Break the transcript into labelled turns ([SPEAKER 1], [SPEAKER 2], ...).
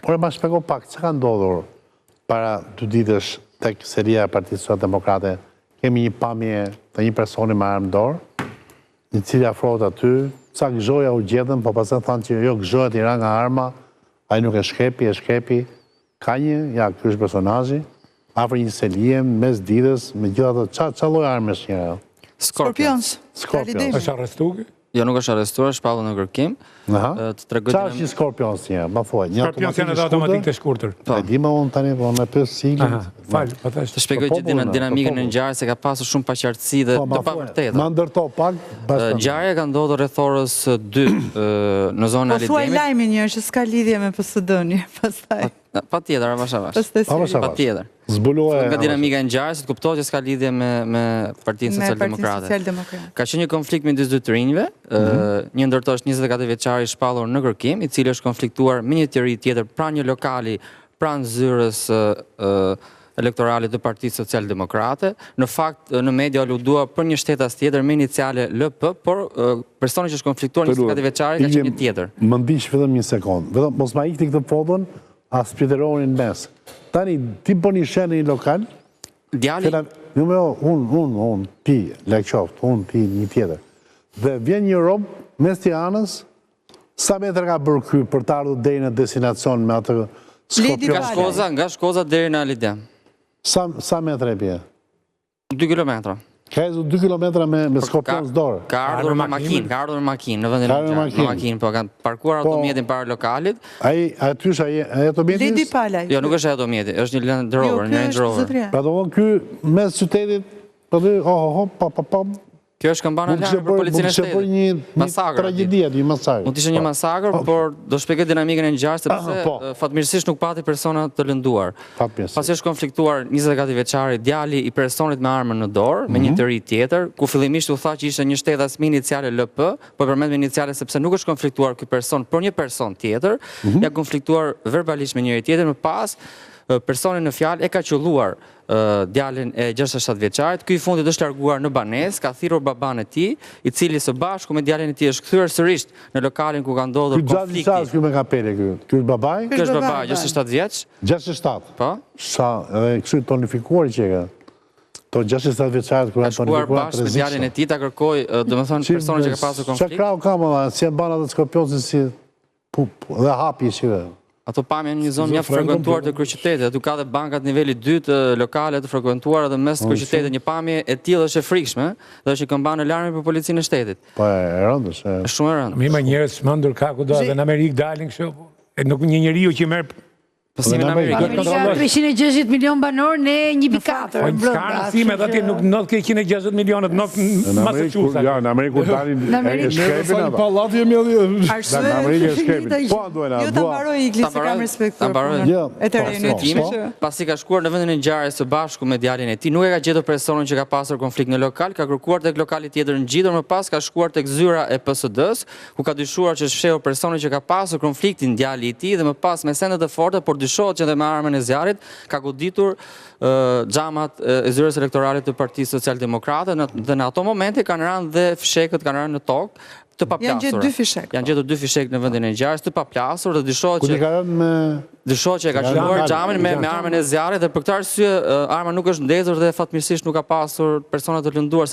[SPEAKER 1] Por ma shpjego pak, që ka ndodhur para 2 ditësh tek seria e Partisë Socialdemokrate? Kemi një pamje të një personi me armë dorë, një cili afrohet aty, ca gëzhoja u gjetën, po pastaj thanë që jo gëzhoja t'i ra nga arma, ai nuk e shkepi, ka një, ja, ky është personazhi, afër një selie, mes ditës, me gjithë ato, qa lloj armesh një?
[SPEAKER 2] Skorpions.
[SPEAKER 3] Është arrestuar?
[SPEAKER 2] Jo, nuk është arrestuar, shpallur në kërkim.
[SPEAKER 1] Qa është një Skorpions një? Ma thuaj, një
[SPEAKER 3] Skorpions janë edhe automatik të shkurtër.
[SPEAKER 1] E di ma unë tani, po me pës siglin.
[SPEAKER 3] Falë, po thash.
[SPEAKER 2] Të shpjegoj që dinamikën e ngjarjes se ka pasur shumë paqartësi dhe të pavërteta.
[SPEAKER 1] Ma ndërto pak.
[SPEAKER 2] Ngjarja ka ndodhur rreth orës 2 në zonën e Alidemit.
[SPEAKER 4] Po thuaj lajmin një që s'ka lidhje me PSD-n, pastaj.
[SPEAKER 2] Patjetër, avash. Patjetër.
[SPEAKER 1] Zbulohet.
[SPEAKER 2] Nga dinamika e ngjarjes, të kuptohet që s'ka lidhje me Partinë Socialdemokrate. Ka qenë një konflikt midis dy të rinjve, një ndërtosh 24 vjeçari shpallur në kërkim, i cili është konfliktuar me një të ri tjetër pranë një lokali pranë zyrës elektorale të Partisë Socialdemokrate. Në fakt, në media aludua për një shtetas tjetër me iniciale LP, por personi që është konfliktuar 24 vjeçari ka qenë një tjetër.
[SPEAKER 1] Më ndiq vetëm një sekond. Vetëm mos ma ikni këtë foton, as spjederonin mes. Tani, ti po një shenë në një lokal,
[SPEAKER 2] djali...
[SPEAKER 1] Unë, ti, lekqoft, unë, ti, një tjetër. Dhe vjen një robë, mes Tiranës, sa metër ka bërë ky për të ardhur deri në destinacion me atë Skorpion?
[SPEAKER 2] Nga Shkoza deri në Alidem.
[SPEAKER 1] Sa metre e pje?
[SPEAKER 2] 2 kilometra.
[SPEAKER 1] Ka ezu 2 kilometra me Skorpions dorë?
[SPEAKER 2] Ka ardhur me makinë, në vendin e makinë, po kanë parkuar automjetin para lokalit.
[SPEAKER 1] Aty është automjeti?
[SPEAKER 4] Ledi Palaj.
[SPEAKER 2] Jo, nuk është automjeti, është një Land Rover, një Range Rover.
[SPEAKER 1] Pra do vonë ky mes qytetit, po dy,
[SPEAKER 2] Kjo është kampana larë për policinë e shtetit.
[SPEAKER 1] Një tragjedia, një masakër.
[SPEAKER 2] Mund të ishte një masakër, por do shpjegoj dinamikën e ngjarjes sepse fatmirësisht nuk pati persona të lënduar. Pasi është konfliktuar 24 vjeçari, djali i personit me armën në dorë, me një të ri tjetër, ku fillimisht u tha që ishte një shtetas me iniciale LP, po përmend me iniciale sepse nuk është konfliktuar ky person për një person tjetër, ja konfliktuar verbalisht me njëri tjetër, më pas personi në fjalë e ka qelluar djalin e 67 vjeçarit. Ky i fundit është larguar në banesë, ka thirrur baban e tij, i cili së bashku me djalin e tij është kthyer sërish në lokalin ku ka ndodhur konflikti.
[SPEAKER 1] Ky gjatë ky me kapele ky. Ky është babai?
[SPEAKER 2] Ky është babai, 67 vjeç.
[SPEAKER 1] 67.
[SPEAKER 2] Po.
[SPEAKER 1] Sa edhe kështu tonifikuar që ka. To 67 vjeçarit kur janë tonifikuar
[SPEAKER 2] bashkë me djalin e tij ta kërkoi, domethënë personin që ka pasur konflikt.
[SPEAKER 1] Çka krau ka më, si e bën atë Skorpionsin si dhe hapi shive.
[SPEAKER 2] Ato pamje në një zonë mjaft frekuentuar të kryeqytetit, aty ka dhe bankat niveli 2 lokale të frekuentuara dhe mes të kryeqytetit, një pamje e tillë është e frikshme dhe është i këmbën alarmi për policinë e shtetit.
[SPEAKER 1] Po e rëndë është.
[SPEAKER 2] Është shumë e rëndë.
[SPEAKER 3] Mima njerëz mendur ka kudo edhe në Amerikë dalin kështu. Nuk një njeriu që merr
[SPEAKER 2] Pasimi në Amerikë.
[SPEAKER 5] Amerika 360 milion banor, ne 1.4.
[SPEAKER 3] Po s'ka rëndësime dhe atje nuk ke 160 milionët, nuk Massachusetts.
[SPEAKER 1] Ja, në Amerikë kur dalin e shkepin ato.
[SPEAKER 6] Pallat jemi edhe.
[SPEAKER 1] Në Amerikë e shkepin. Po duhen
[SPEAKER 4] Jo ta mbaroj Igli se kam respekt për e terrenit.
[SPEAKER 2] Pasi ka shkuar në vendin e ngjarjes së bashku me djalin e tij, nuk e ka gjetur personin që ka pasur konflikt në lokal, ka kërkuar tek lokali tjetër ngjitur, më pas ka shkuar tek zyra e PSD-s, ku ka dyshuar që është fshehur personi që ka pasur konfliktin djali i tij dhe më pas me sende të forta, por dyshohet që edhe me armën e zjarrit ka goditur xhamat e zyrës elektorale të Partisë Socialdemokrate dhe në ato momente kanë rënë dhe fshekët kanë rënë në tokë të paplasura. Janë gjetur 2 fishek në vendin e ngjarjes të paplasur dhe dyshohet që e ka qenuar xhamin me armën e zjarrit dhe për këtë arsye arma nuk është ndezur dhe fatmirësisht nuk ka pasur persona të lënduar.